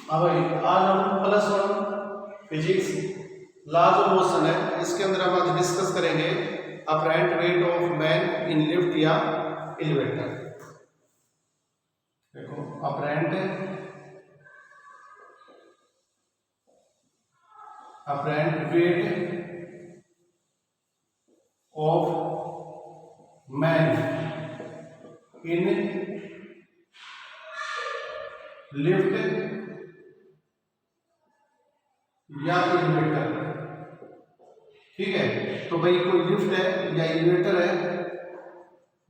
हाँ भाई, आज हम +1 फिजिक्स लॉज ऑफ मोशन है, इसके अंदर हम आज डिस्कस करेंगे apparent weight of man in lift या एलिवेटर। देखो, apparent weight of man in lift या एलिवेटर। ठीक है, तो भाई कोई लिफ्ट है या एलिवेटर है,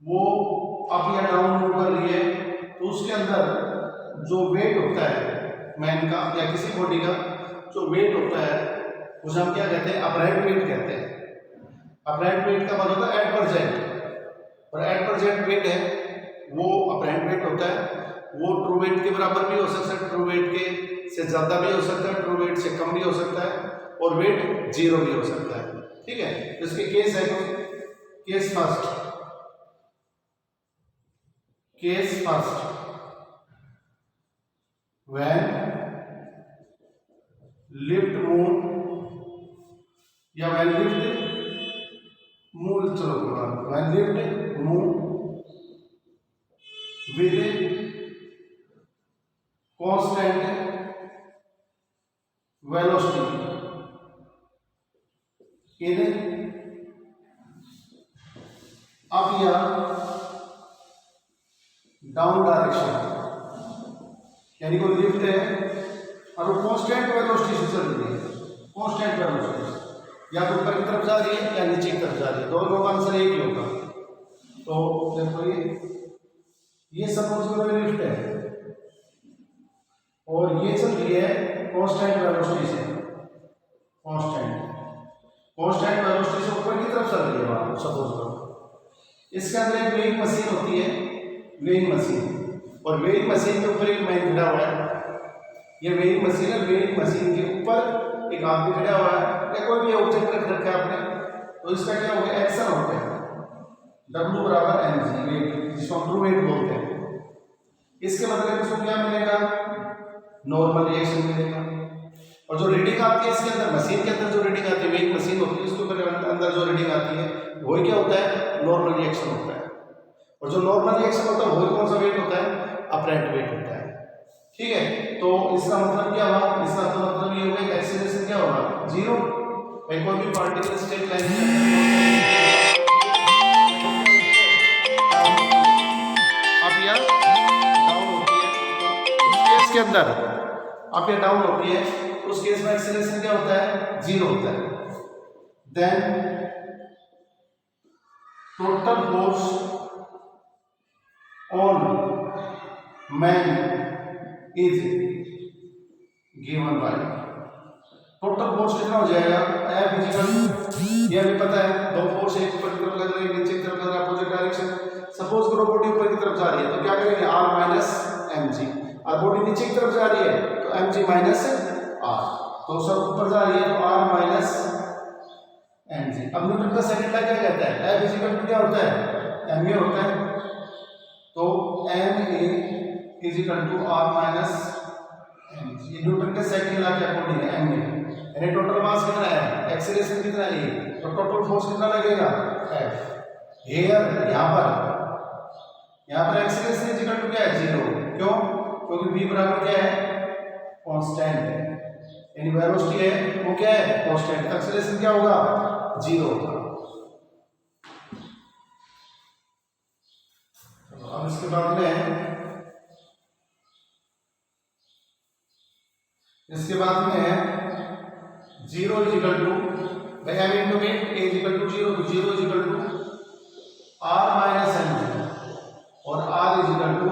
वो अप या डाउन मूव कर रही है, तो उसके अंदर जो वेट होता है मैन का या किसी बॉडी का जो वेट होता है उसे हम क्या कहते हैं? अपरेंट वेट कहते हैं। अपरेंट वेट का मतलब होता है एट परसेंट, और एट परसेंट वेट है वो अपरेंट वेट होता है। वो ट्रू वेट के बराबर भी हो सकता है, ट्रू वेट के से ज्यादा भी हो सकता है, ट्रू वेट से कम भी हो सकता है, और वेट 0 भी हो सकता है। ठीक है, तो इसके केस है, case first when lift move या व्हेन लिफ्ट मूव, चलो when lift move with constant velocity in up या डाउन डायरेक्शन, यानी कोई लिफ्ट है और वो कांस्टेंट वेलोसिटी से चल रही है, कांस्टेंट वेलोसिटी, या तो ऊपर की तरफ जा रही है या नीचे की तरफ जा रही है, दोनों का आंसर एक ही होगा। तो देखो ये सपोज करो लिफ्ट है और ये चल रही है कांस्टेंट वेलोसिटी से, कांस्टेंट वेलोसिटी से ऊपर की तरफ चल रही है सपोज करो। इसके अंदर एक वेइंग मशीन होती है, वेइंग मशीन, और वेइंग मशीन के ऊपर एक मैन खड़ा हुआ है। ये वेइंग मशीन है, वेइंग मशीन के ऊपर एक आदमी खड़ा हुआ है या कोई भी ऑब्जेक्ट रख रखा है आपने, तो इसका क्या हो गया? एक्शन हो गया W बराबर mg, वेट, जिसको हम ट्रू वेट बोलते हैं। इसके बदले इसको क्या मिलेगा? नॉर्मल रिएक्शन मिलेगा। और जो रीडिंग आती है इसके अंदर, मशीन के अंदर जो रीडिंग आती है, वेइंग मशीन होती है, उसके ऊपर अंदर जो रीडिंग आती है वही क्या होता है? नॉर्मल रिएक्शन होता है। और जो नॉर्मल रिएक्शन होता है वही कौन सा वेट होता है? अपरेंट वेट होता है। ठीक है, तो इसका मतलब क्या हुआ? इसका तो मतलब ये होगा कि एक्सीलरेशन क्या होगा? 0। भाई कोई भी पार्टिकल स्ट्रेट लाइन के अंदर अब या डाउन होती है, इसके अंदर अप या डाउन होती है, उस केस में एक्सीलरेशन क्या होता है? 0 होता है। Then total force on man is given by, total force कितना हो जाएगा? F इक्वल, ये हमें पता है, दो फोर्स एक ऊपर की तरफ लग रही है, नीचे की तरफ लग रहा है, अपोजिट डायरेक्शन। सपोज करो बॉडी ऊपर की तरफ जा रही है, तो क्या करेंगे? R माइनस mg, और बॉडी नीचे की तरफ जा रही है तो mg माइनस r, तो सब ऊपर जा रही है तो r माइनस mg। अब न्यूटन का सेकंड लॉ क्या कहता है? F इक्वल टू क्या होता है? ma होता है, तो ma is equal to r minus mg। ये न्यूटन के सेकंड लॉ के अकॉर्डिंग है ma, यानी टोटल मास कितना है? एक्सीलरेशन कितना है? a, तो टोटल फोर्स कितना लगेगा? F। हियर यहाँ पर एक्सीलरेशन इज इक्वल टू क्या है? 0। क्यों? क्योंकि v बराबर क्या है? कांस्टेंट है, यानी वेलोसिटी है वो क्या है? कांस्टेंट। एक्सीलरेशन क्या होगा? 0 होगा। अब इसके बाद में है 0 इज इक्वल टू, भाई m into weight, a is equal to 0, तो 0 is equal to r minus mg, और r is equal to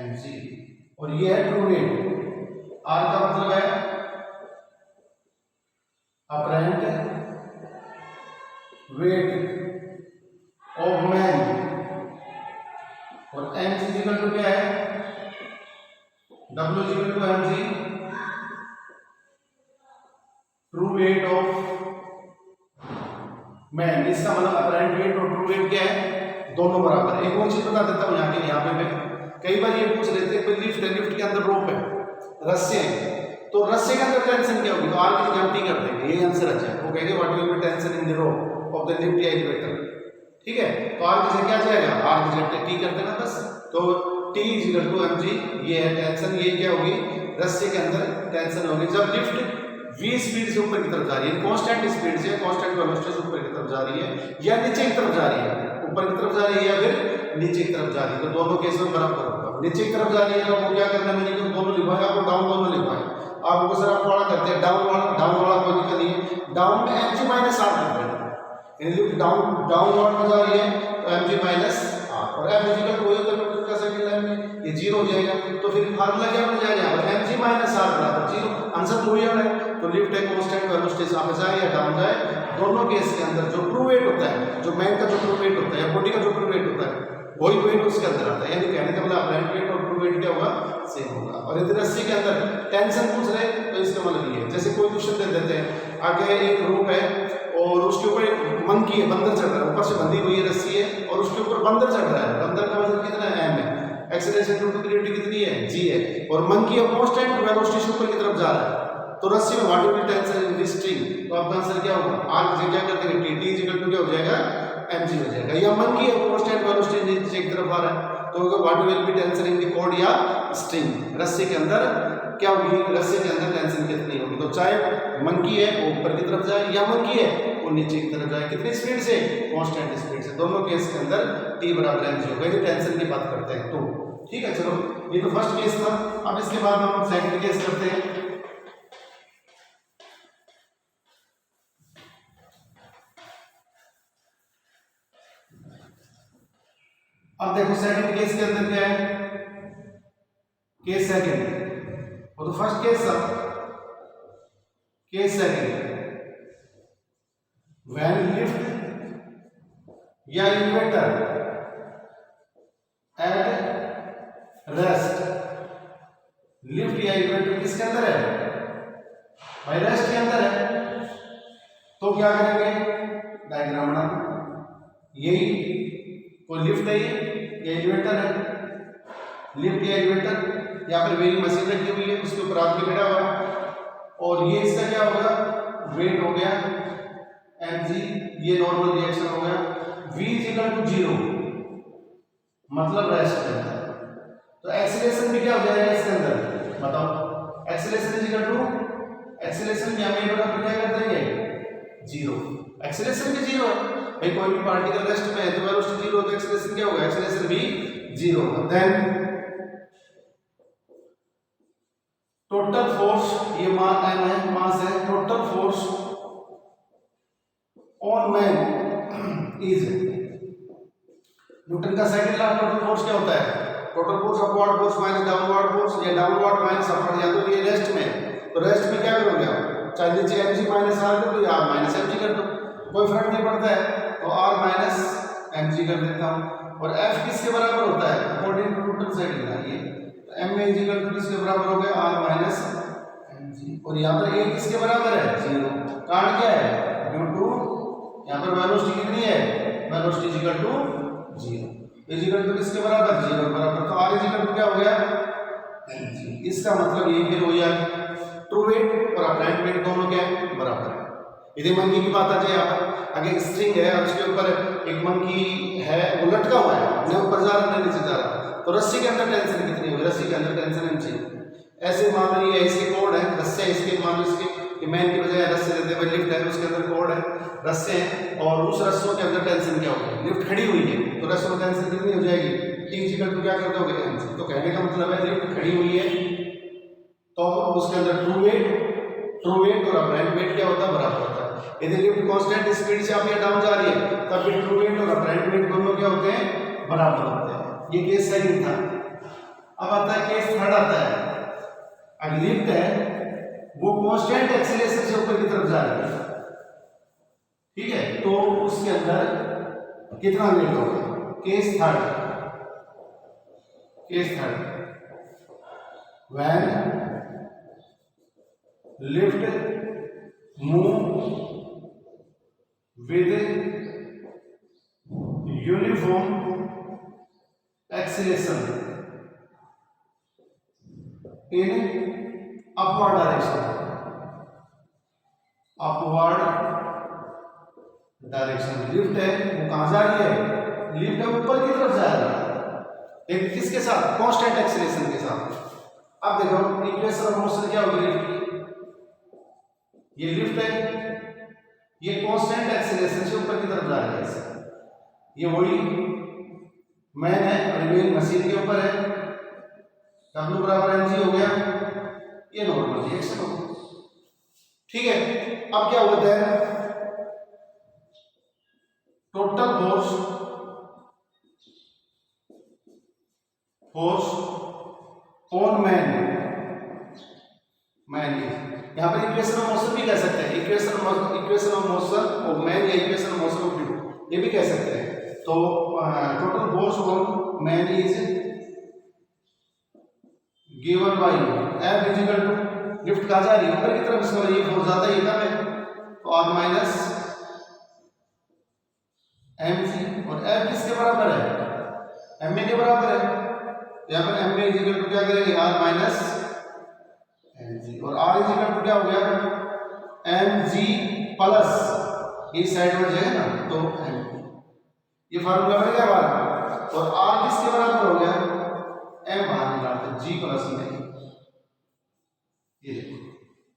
mg, और ये है ट्रू वेट। r का मतलब है अपरेंट वेट ऑफ मैन, और m इज इक्वल टू क्या है? W is equal to mg, true weight of man. इसका मतलब अपरेंट वेट और ट्रू वेट क्या है? दोनों बराबर है। एक और चीज बता देता हूँ यहाँ पे कई बार ये पूछ लेते हैं भाई लिफ्ट है, लिफ्ट के अंदर रोप है, रस्से हैं, तो रस्से के अंदर टेंशन क्या होगी, तो आर की जगह हम टी कर देंगे, यही आंसर अच्छा है। वो कहेंगे what will be tension in the rope of the lift या एलिवेटर, ठीक है। तो आर की जगह क्या जाएगा, आर की जगह टी कर देना बस। तो टी इक्वल टू mg, ये है टेंशन, ये क्या होगी, रस्से के अंदर टेंशन होगी जब लिफ्ट v स्पीड से ऊपर की तरफ जा रही है, कांस्टेंट स्पीड से, कांस्टेंट वेलोसिटी से ऊपर की तरफ जा रही है या नीचे की तरफ जा रही है, ऊपर की तरफ जा रही है या फिर नीचे की तरफ जा रही है, तो दोनों केस में बराबर होगा। नीचे की तरफ जा रही है तो आपको क्या करना है, मैंने दोनों लिखवाया, आपको डाउन दोनों लिखवाया। आपको सर आप पढ़ा करते हैं डाउन वाला कोई दिक्कत नहीं है, डाउन में mg माइनस आर कर देना, लिफ्ट डाउनवर्ड में जा रही है तो mg माइनस आर, और f इक्वल टू वही तो का सेकंड लाइन में ये 0 हो जाएगा, तो फिर फार्मूला क्या बन जाएगा, mg माइनस आर बराबर 0, आंसर तो वही आ रहा है। तो लिफ्ट है कांस्टेंट वेलोसिटी से आप जाए या डाउन जाए, दोनों केस के अंदर जो ट्रू वेट होता है, जो मैन का जो ट्रू वेट होता है या बॉडी का जो ट्रू वेट होता है, वही वेट उसके अंदर आता है, यानी कहने का मतलब अपराइट वेट और ट्रू वेट क्या होगा, सेम होगा। और यदि रस्सी के अंदर टेंशन पूछ रहे तो इसका मतलब ये है, जैसे कोई क्वेश्चन दे देते हैं, आगे एक रोप है और उसके ऊपर एक मंकी है, बंदर चढ़ रहा है, ऊपर से बंधी हुई है रस्सी है और उसके ऊपर बंदर चढ़ रहा है, बंदर का वजन कितना है, m है, एक्सेलरेशन टू ग्रेविटी कितनी है, g है, और मंकी कांस्टेंट वेलोसिटी से ऊपर की तरफ जा रहा है, तो रस्सी में what will be tension in this string, तो आपका आंसर क्या होगा, आर की जगह क्या कर देंगे, टी इक्वल टू क्या हो जाएगा, mg हो जाएगा। या मंकी कांस्टेंट वेलोसिटी नीचे की तरफ आ रहा है तो होगा what will be tension in the cord या स्ट्रिंग, रस्सी के अंदर क्या होगी, रस्सी के अंदर टेंशन कितनी होगी, तो चाहे मंकी है वो ऊपर की तरफ जाए या मंकी है वो नीचे की तरफ जाए, कितनी स्पीड से, कांस्टेंट स्पीड से, दोनों केस के अंदर t बराबर mg होगा। ये टेंशन की बात करते हैं तो ठीक है। चलो ये तो फर्स्ट केस था, अब इसके बाद हम सेकंड केस करते हैं। अब देखो सेकंड केस के अंदर क्या है, केस सेकंड, वो तो फर्स्ट केस था, केस सेकंड, व्हेन लिफ्ट या इन्वर्टर एट रेस्ट, लिफ्ट या इन्वर्टर किसके अंदर है भाई, रेस्ट के अंदर है, तो क्या करेंगे, डायग्राम बना, यही कोई लिफ्ट है ये एलिवेटर है, लिफ्ट या एलिवेटर, यहाँ पर वेइंग मशीन रखी हुई है, उसके ऊपर आदमी बैठा हुआ है और ये इसका क्या होगा, वेट हो गया mg, ये नॉर्मल रिएक्शन हो गया, v इक्वल टू 0 मतलब रेस्ट करता है, तो एक्सीलरेशन भी क्या हो जाएगा इसके अंदर, बताओ, एक्सीलरेशन इक्वल टू, एक्सीलरेशन में हमें बराबर क्या कर देंगे 0, एक्सीलरेशन भी 0 है भाई, कोई भी पार्टिकल रेस्ट में है तो वेलोसिटी 0 तो एक्सीलरेशन क्या होगा, एक्सीलरेशन भी 0 होगा। देन टोटल फोर्स, ये मास m है, मास है, total force on man is, Newton का सेकंड लॉ, टोटल फोर्स क्या होता है, total force upward force minus downward force, या डाउनवर्ड माइनस अपवर्ड, या तो ये रेस्ट में, तो रेस्ट में क्या करोगे आप, चाहे नीचे mg माइनस r कर दो या r माइनस mg कर दो, कोई फर्क नहीं पड़ता है, तो r माइनस mg कर देता हूं, और f किसके बराबर होता है according to Newton second law, ये तो m इज इक्वल टू किसके बराबर हो गया, r माइनस mg, और यहाँ पर a किसके बराबर है 0, कारण क्या है, ड्यू टू यहाँ पर वेलोसिटी कितनी है, velocity equal to 0, is equal to किसके बराबर 0 बराबर, तो r इज इक्वल टू क्या हो गया mg, इसका मतलब ये फिर हो गया ट्रू वेट और अपराइट वेट दोनों क्या है बराबर है। यदि मंकी की बात आ जाए, यहाँ पर आगे एक स्ट्रिंग है और उसके ऊपर एक मंकी है, वो लटका हुआ है, न ऊपर जा रहा है न नीचे जा रहा है, तो रस्सी के अंदर टेंशन कितनी होगी, रस्सी के अंदर टेंशन mg, ऐसे मान लीजिए इसके कोड है, रस्से इसके, मान लो इसके मैन की बजाय रस्से देते हैं, लिफ्ट है उसके अंदर कोड है, रस्से हैं और उस रस्सों के अंदर टेंशन क्या होगी, लिफ्ट खड़ी हुई है तो रस्सों में टेंशन कितनी हो जाएगी, टी इक्वल टू क्या कर दोगे mg, तो कहने का मतलब है लिफ्ट खड़ी हुई है तो उसके अंदर ट्रू वेट और अपराइट वेट क्या होता है बराबर होता है। यदि लिफ्ट कांस्टेंट स्पीड से आप या डाउन जा रही है तब भी ट्रू वेट और अपराइट वेट दोनों क्या होते हैं बराबर होते हैं। ये केस सेकंड था। अब आता है केस थर्ड आता है, अगर लिफ्ट है वो कांस्टेंट एक्सीलरेशन से ऊपर की तरफ जा रही है, ठीक है, तो उसके अंदर कितना वेट होगा, case third when lift move with uniform acceleration in upward direction, upward direction. Lift है वो कहां जा रही है, लिफ्ट है ऊपर की तरफ जा रही है, लेकिन किसके साथ, कांस्टेंट एक्सीलरेशन के साथ। अब देखो इक्वेशन ऑफ मोशन क्या होगी लिफ्ट की, ये लिफ्ट है, ये कांस्टेंट एक्सीलरेशन से ऊपर की तरफ जा रही है, ये वही मैन है और ये मशीन के ऊपर है, W बराबर mg हो गया, ये नॉर्मल रिएक्शन होगा। ठीक है, अब क्या होता है, टोटल फोर्स ऑन मैन, यहां पर इक्वेशन ऑफ मोशन भी कह सकते हैं, equation of motion of man या equation of motion of lift, ये भी कह सकते हैं। तो total force on man is given by F equal to, lift कहां जा रही है, ऊपर की तरफ, इसका ये फोर्स जाता है इधर में, तो R माइनस mg, और F किसके बराबर है, ma के बराबर है, यहाँ पर ma इक्वल टू क्या करेंगे, R माइनस mg, और R इक्वल टू क्या हो गया, mg प्लस इस साइड में जाएगा ना तो mg, ये फार्मूला बन गया हमारा, और R किसके बराबर हो गया, m बाहर निकालते g प्लस में, ये देखो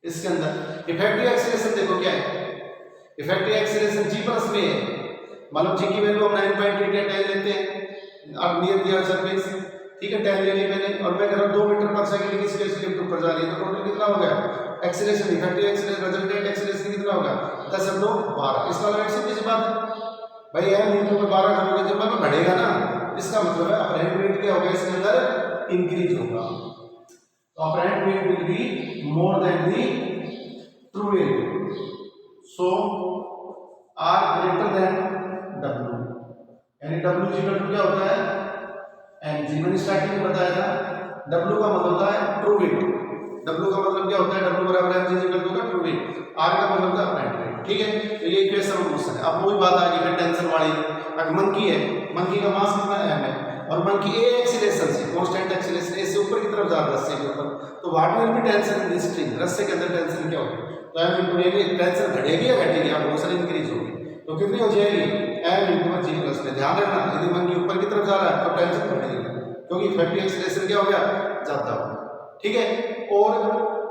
इसके अंदर इफेक्टिव एक्सीलरेशन देखो क्या है, इफेक्टिव एक्सीलरेशन g प्लस में है, मतलब g की वैल्यू हम 9.8 लेते हैं, अब नियर द सरफेस, ठीक है, 10 ले ली मैंने, और मैं कह रहा हूं 2 मीटर पर सेकंड की स्पीड से लिफ्ट ऊपर जा रही है, तो टोटल कितना हो गया acceleration, effective acceleration, resultant acceleration कितना होगा 10/12। इसका मतलब सीधी सी बात है भाई, m × 12 करोगे जब मतलब बढ़ेगा ना, इसका मतलब है अपरेंट वेट क्या होगा, इसके अंदर इंक्रीज होगा, तो apparent weight will be more than the true weight, so r greater than w, यानी w इक्वल टू क्या होता है mg, मैंने स्टार्टिंग में बताया था, w का मतलब होता है ट्रू वेट, w का मतलब क्या होता है, w बराबर mg इक्वल टू का ट्रू वेट, r का मतलब होता है अपरेंट वेट। ठीक है, तो ये इक्वेशन ऑफ मोशन है। अब वही बात आ गई टेंशन वाली, अगर मंकी है, मंकी का मास कितना m है, और मंकी a एक्सीलरेशन से, कांस्टेंट एक्सीलरेशन a से ऊपर की तरफ जा रहा है रस्से के ऊपर, तो what will be tension in this string, रस्से के अंदर टेंशन क्या होगी, तो m इनटू a, टेंशन घटेगी या घटेगी, अब मोशन इंक्रीज होगी, तो कितनी हो जाएगी m इनटू g प्लस में। ध्यान रखना, यदि मंकी ऊपर की तरफ जा रहा है तो टेंशन घटेगी, क्योंकि इफेक्टिव एक्सीलरेशन क्या हो गया, ज्यादा हो गया। ठीक है, और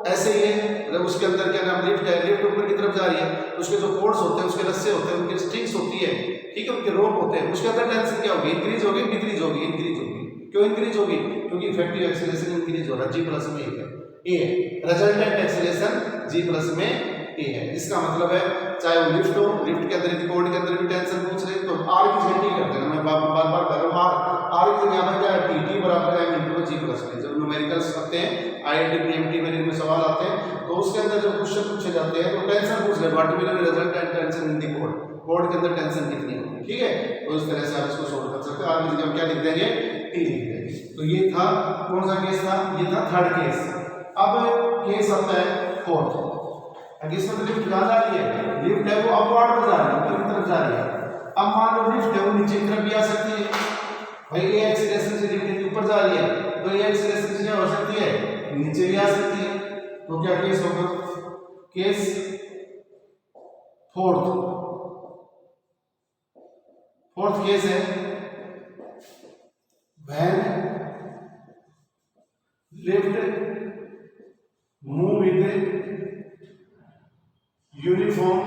ऐसे ही है, जब उसके अंदर क्या नाम लिफ्ट है, लिफ्ट ऊपर की तरफ जा रही है, तो उसके जो कोर्ड्स होते हैं, उसके रस्से होते हैं, उनके स्ट्रिंग्स होती है, ठीक है, उनके रोप होते हैं, उसके अंदर टेंशन क्या होगी, इंक्रीज होगी, डिक्रीज होगी, इंक्रीज होगी। क्यों इंक्रीज होगी, क्योंकि इफेक्टिव एक्सीलरेशन इंक्रीज हो रहा है, g प्लस में ए है, रिजल्टेंट एक्सीलरेशन g प्लस में ए है। इसका मतलब है चाहे वो लिफ्ट हो, लिफ्ट के अंदर कोर्ड के अंदर भी टेंशन पूछ रहे तो r की जगह t कर देना, मैं बार बार कर रहा हूं, r की जगह पर क्या है, t बराबर है m इनटू g प्लस में। जब न्यूमेरिकल्स आते हैं, आईआईटी पीएमटी में सवाल आते हैं, तो उसके अंदर जब क्वेश्चन पूछे जाते हैं तो टेंशन पूछ रहे, what will be resultant tension in the cord, cord के अंदर टेंशन कितनी होगी। ठीक है, तो इस तरह से आप इसको सोल्व कर सकते हैं। r की जगह क्या लिख देंगे, t लिख देंगे। तो ये था कौन सा केस था, ये था थर्ड केस। अब केस आता है फोर्थ, इसमें तो लिफ्ट कहां जा रही है, लिफ्ट है वो अपवर्ड में जा रही है, ऊपर की तरफ जा रही है। अब मान लो लिफ्ट है वो नीचे की तरफ भी आ सकती है, भाई ए एक्सीलरेशन से लिफ्ट ऊपर जा रही है, तो ए एक्सीलरेशन से क्या हो सकती है, नीचे भी आ सकती है। तो क्या केस होगा, केस फोर्थ केस है, when lift move with uniform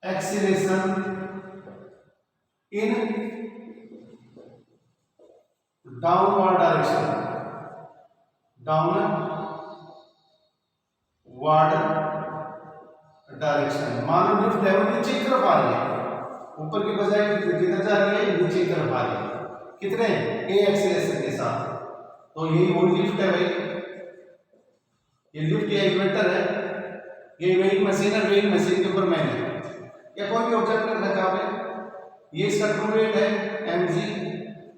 acceleration in downward direction, मान लो लिफ्ट है वो नीचे की तरफ आ रही है, ऊपर की बजाय किधर जा रही है, नीचे की तरफ आ रही है, कितने a एक्सीलरेशन के साथ। तो यही वो लिफ्ट है भाई, ये लिफ्ट या इक्वेटर है, ये वेइंग मशीन है, वेइंग मशीन के ऊपर मैन है या कोई भी ऑब्जेक्ट रख रखा आपने, ये इसका ट्रू वेट है mg,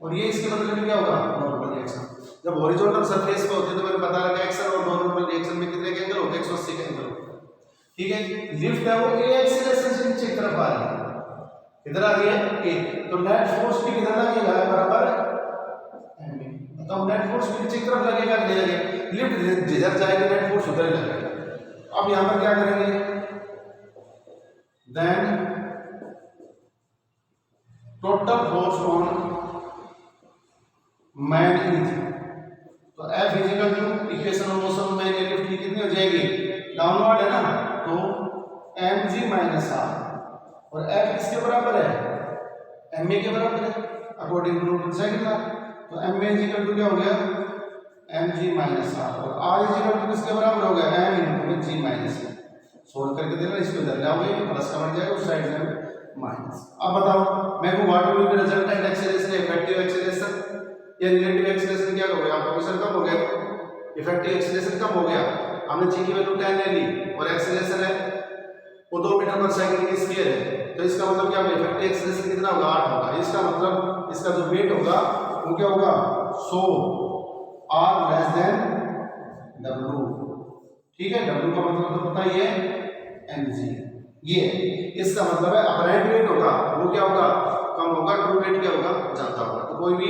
और ये इसके मतलब क्या होगा, नॉर्मल रिएक्शन। जब हॉरिजॉन्टल सरफेस पे होते हैं तो मैंने बता रखा है एक्शन और नॉर्मल रिएक्शन में कितने के एंगल होते हैं, 180 के एंगल होते हैं। ठीक है, लिफ्ट है वो a एक्सीलरेशन से नीचे की तरफ आ रही है, किधर आ रही है a, तो नेट फोर्स भी किधर लगेगा, बराबर mg। तो नेट फोर्स भी नीचे की तरफ लगेगा कि नहीं लगेगा, लिफ्ट जिधर जाएगी नेट फोर्स उधर ही लगेगा। अब यहां पर क्या करेंगे, then total force on man is, तो F is equal to equation of motion man या लिफ्ट की कितनी हो जाएगी, डाउनवर्ड है ना, तो mg माइनस r, और F किसके बराबर है, ma के बराबर है according to Newton second law. तो ma इज इक्वल टू क्या हो गया, mg माइनस r, और r इज इक्वल टू किसके बराबर हो गया, m into g minus r। Solve करके देना, इसको इधर लाओगे प्लस का बन जाएगा, उस साइड में माइनस। अब बताओ मैं को what will be resultant acceleration, effective acceleration या रिलेटिव एक्सीलरेशन क्या हो गया, आपका क्वेश्चन कब हो गया, तो इफेक्टिव एक्सीलरेशन कब हो गया, हमने g की वैल्यू 10 ले ली और एक्सीलरेशन है वो 2 मीटर पर सेकंड की स्क्वायर है, तो इसका मतलब क्या होगा, इफेक्टिव एक्सीलरेशन कितना होगा, 8 होगा। इसका मतलब इसका जो वेट होगा वो क्या होगा, 100 r लेस देन w, ठीक है। w का मतलब तो पता ही है mg, ये इसका मतलब है अपरेंट वेट होगा वो क्या होगा, कम होगा, ट्रू वेट क्या होगा, ज्यादा होगा। तो कोई भी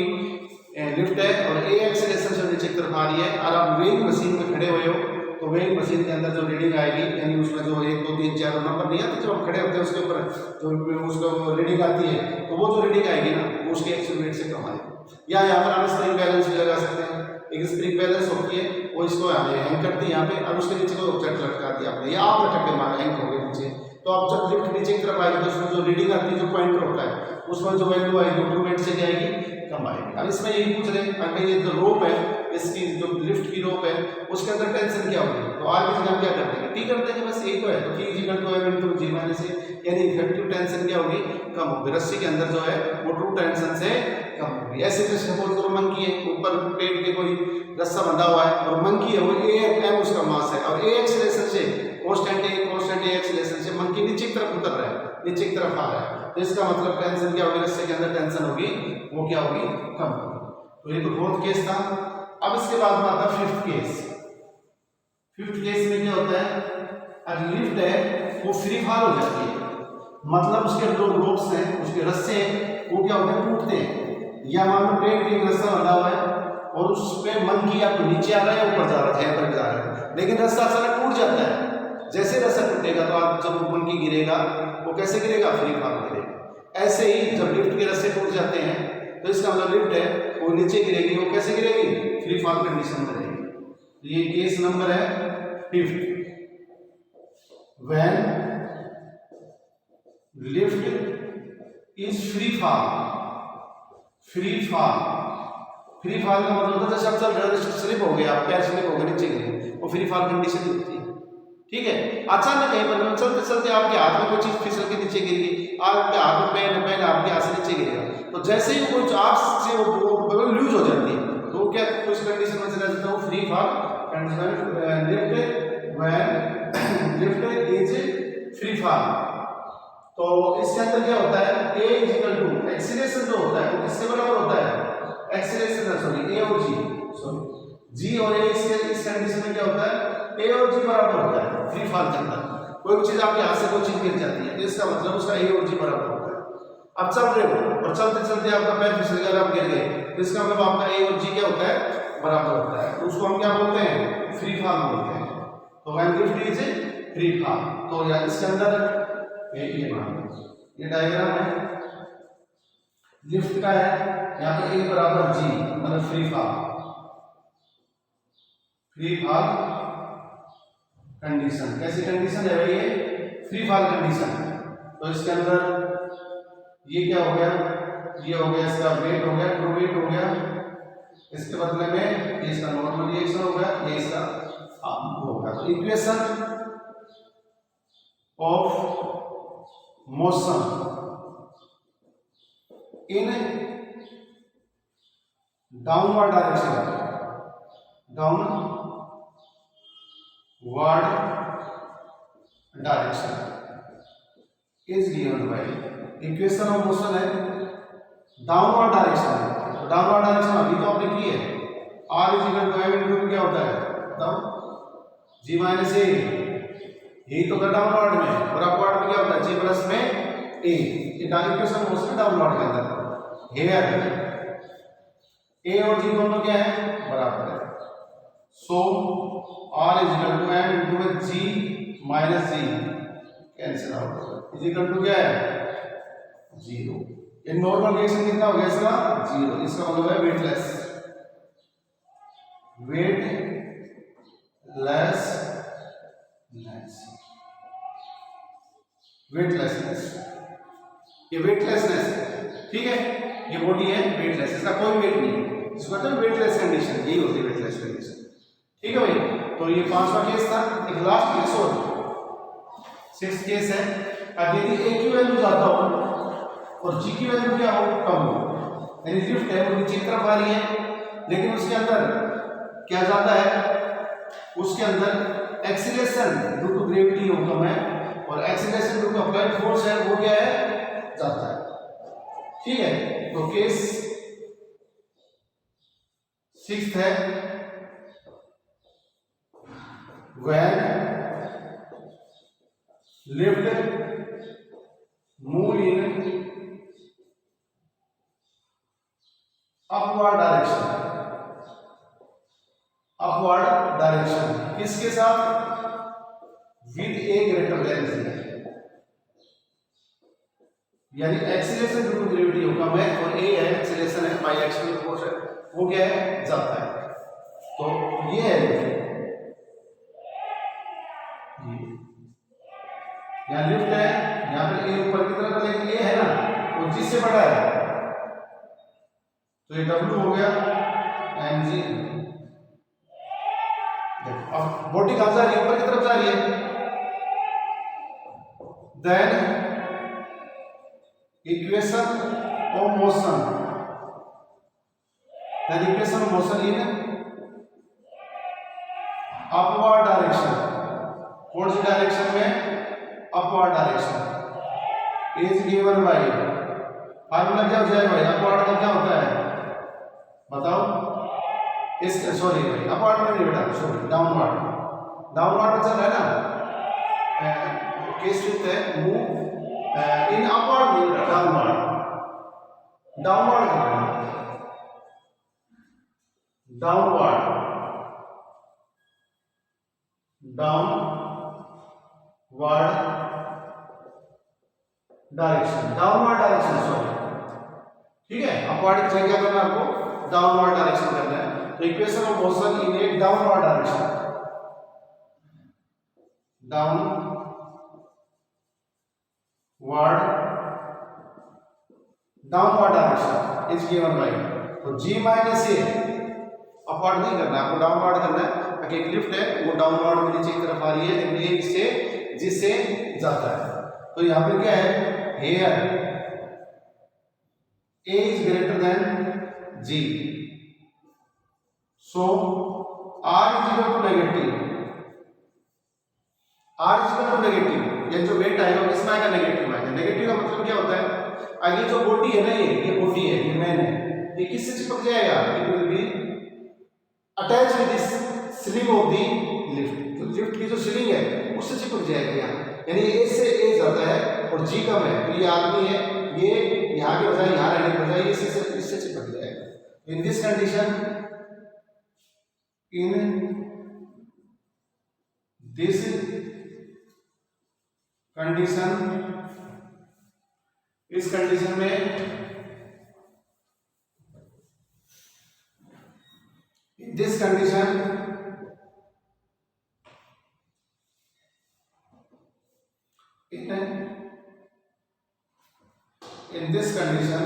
लिफ्ट है और ए एक्सीलरेशन से नीचे की तरफ आ रही है और आप वेइंग मशीन में खड़े हुए हो, तो वेइंग मशीन के अंदर जो रीडिंग आएगी, यानी उसमें जो 1 2 3 4 नंबर नहीं आते, जो हम खड़े होते हैं उसके ऊपर जो उसको रीडिंग आती है, तो वो जो रीडिंग आएगी ना वो उसके एक्चुअल वेट से कम आएगी। या यहाँ पर हम स्प्रिंग बैलेंस भी लगा सकते हैं, एक स्प्रिंग बैलेंस होती है वो इसको हैंग करती है यहाँ पे और उसके नीचे को ऑब्जेक्ट लटका दिया आपने, या आप लटक के मार हैंग होगे नीचे, तो आप जब लिफ्ट नीचे की तरफ आएगी तो उसमें जो रीडिंग आती है, जो पॉइंटर होता है उसमें जो वैल्यू आएगी ट्रू वेट से क्या आएगी, कम आएगी। अब इसमें यही पूछ रहे हैं अगर ये जो रोप है, इसकी जो लिफ्ट की रोप है उसके अंदर टेंशन क्या होगी, तो आगे से हम क्या करते हैं, टी करते हैं, बस यही तो है। तो T is equal to m into g minus a, यानी इफेक्टिव टेंशन क्या होगी, कम होगी, रस्सी के अंदर जो है वो ट्रू टेंशन से कम होगी। ऐसे जैसे सपोज करो मंकी है, ऊपर पेड़ के कोई रस्सा बंधा हुआ है और मंकी है वो m उसका मास है और a एक्सीलरेशन से कांस्टेंट a एक्सीलरेशन से मंकी नीचे की तरफ उतर रहा है, नीचे की तरफ आ रहा है, तो इसका मतलब टेंशन क्या होगी, रस्से के अंदर टेंशन होगी वो क्या होगी, कम होगी। तो ये तो फोर्थ केस था। अब इसके बाद में आता है फिफ्थ केस। फिफ्थ केस में क्या होता है, अगर लिफ्ट है वो फ्री फॉल हो जाती है, मतलब उसके जो रोप्स हैं, उसके रस्से हैं वो क्या होते हैं, टूटते हैं। या मान लो पेड़ की रस्सा बंधा हुआ है और उस पे मंकी आपको नीचे आ रहा है, ऊपर जा रहा है, ऊपर जा रहा है, लेकिन रस्सा अचानक टूट जाता है। जैसे रस्सा टूटेगा तो आप जब मंकी गिरेगा वो कैसे गिरेगा, फ्री फॉल गिरेगा। ऐसे ही जब लिफ्ट के रस्से टूट जाते हैं तो इसका मतलब लिफ्ट है वो नीचे गिरेगी, वो कैसे गिरेगी, फ्री फॉल कंडीशन में रहेगी। ये केस नंबर है fifth, when lift is free fall. Free fall का मतलब होता है जैसे आप चल रहे हो, स्लिप हो गया, पैर स्लिप हो गया, नीचे गिरे, वो फ्री फॉल कंडीशन होती है, ठीक है। अचानक कहीं पर चलते चलते आपके हाथ में कोई चीज फिसल के नीचे गिर गई, आपके हाथ में पेन आपके हाथ से नीचे गिरेगा, तो जैसे ही वो आप से वो लूज हो जाती है, तो क्या कुछ कंडीशन में चला जाता है, वो free fall condition. Lift is free fall. तो इसके अंदर क्या होता है, a is equal to acceleration जो होता है वो किसके बराबर होता है, एक्सीलरेशन सॉरी a और g और a, इस कंडीशन में क्या होता है, a और g बराबर होता है। फ्री फॉल के अंदर कोई भी चीज आपके हाथ से कोई चीज गिर जाती है तो इसका मतलब उसका a और g बराबर होता है। अब चल रहे हो और चलते चलते आपका पैर फिसल गया, आप गिर गए, तो इसका मतलब आपका a और g क्या होता है, बराबर होता है, तो उसको हम क्या बोलते हैं, फ्री फॉल बोलते हैं। तो when lift is free fall, तो या इसके अंदर ये मान ये डायग्राम है लिफ्ट का है, यहाँ पे a बराबर g मतलब फ्री फॉल कंडीशन। कैसी कंडीशन है भाई, ये फ्री फॉल कंडीशन। तो इसके अंदर ये क्या हो गया, ये हो गया इसका वेट हो गया, ट्रू वेट हो गया, इसके बदले में ये इसका नॉर्मल रिएक्शन हो गया, ये इसका होगा। तो equation of motion in downward direction, is given by, equation of motion है डाउनवर्ड डायरेक्शन। डाउनवर्ड डायरेक्शन अभी तो आपने की है, r is equal to m into क्या होता है, g माइनस a, यही तो था डाउनवर्ड में, और अपवर्ड में क्या होता है, g प्लस में a। ये इक्वेशन मोशन डाउनवर्ड के अंदर, हेयर ए और जी दोनों क्या है, बराबर है। So R is equal to M into G minus G, cancel out होगा, इज इक्वल टू क्या है, 0। ये नॉर्मल रिएक्शन कितना हो गया इसका, 0। इसका मतलब है वेटलेस, वेटलेसनेस, ये वेटलेसनेस है, ठीक है। ये बॉडी है वेटलेस, इसका कोई वेट नहीं है, इसको कहते हैं वेटलेस कंडीशन, यही होती है वेटलेस कंडीशन, ठीक है भाई। तो ये 5वां केस था। एक लास्ट केस और 6th केस है। अब यदि ए की वैल्यू ज्यादा हो और जी की वैल्यू क्या हो, कम हो, यानी लिफ्ट है वो नीचे की तरफ आ रही है, लेकिन उसके अंदर क्या ज्यादा है, उसके अंदर एक्सीलरेशन ड्यू टू ग्रेविटी हो कम है, और acceleration due to applied force है वो क्या है, ज्यादा है, ठीक है। तो केस 6th है, when lift move in upward direction, किसके साथ, with a greater than z, यानी एक्सीलरेशन ड्यू टू ग्रेविटी हो कम है और a है एक्सीलरेशन है बाय एक्सटर्नल फोर्स है वो क्या है, ज्यादा है। तो ये है यहाँ लिफ्ट है, यहाँ पे ए ऊपर की तरफ, लेकिन ए है ना वो जी से बड़ा है, तो ये W हो गया mg। देखो अब बॉडी कहां जा रही है, ऊपर की तरफ जा रही है, then equation of motion in upward direction, कौन सी डायरेक्शन में, upward direction, is given by, formula क्या हो जाएगा भाई, अपवर्ड का क्या होता है बताओ, इस सॉरी भाई अपवर्ड में नहीं बेटा, सॉरी डाउनवर्ड में चल रहा है ना, केस फिफ्थ है, मूव इन अपवर्ड नहीं बेटा, डाउनवर्ड डाउनवर्ड डायरेक्शन सॉरी, ठीक है। अपवर्ड की जगह क्या करना है आपको, डाउनवर्ड डायरेक्शन करना है। तो equation of motion in A downward direction is given bye, तो g माइनस ए, अपवर्ड नहीं करना आपको, डाउनवर्ड करना है, ताकि एक लिफ्ट है वो डाउनवर्ड में नीचे की तरफ आ रही है, लेकिन ये इससे जिससे जाता है। तो यहाँ पे क्या है, here a is greater than g, so r is equal to negative, ये जो वेट आएगा किसमें आएगा, नेगेटिव आएगा। नेगेटिव का मतलब क्या होता है, आगे जो बॉडी है ना, ये बॉडी है, ये मैन है, ये किससे चिपक जाएगा, it will be attach with this sling of the lift, तो लिफ्ट की जो स्लिंग है उससे चिपक जाएगा यहाँ, यानी ए से ए ज्यादा है और जी कम है, तो ये आदमी है, ये यहाँ के बजाय यहाँ रहने के बजाय इससे चिपक जाएगा। इन दिस कंडीशन, इस कंडीशन में this condition in this condition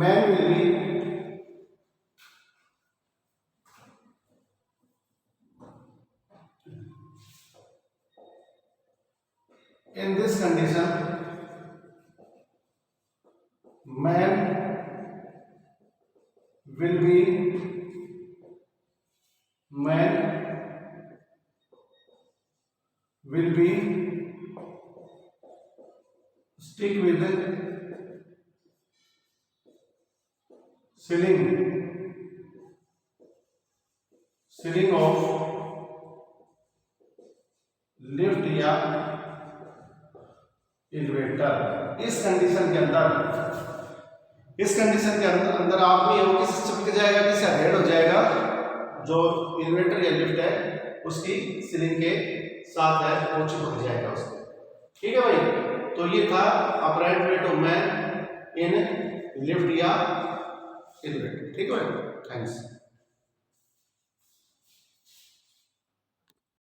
man will be in this condition man will be stick with the ceiling of lift या एलिवेटर। इस कंडीशन के अंदर इस कंडीशन के अंदर आदमी है वो किस चिपक जाएगा, किससे हेड हो जाएगा, जो एलिवेटर या लिफ्ट है उसकी सीलिंग के साथ है वो चिपक जाएगा उससे। ठीक है भाई, तो ये था upright wait of man in lift या एलिवेटर। ठीक है भाई, थैंक्स।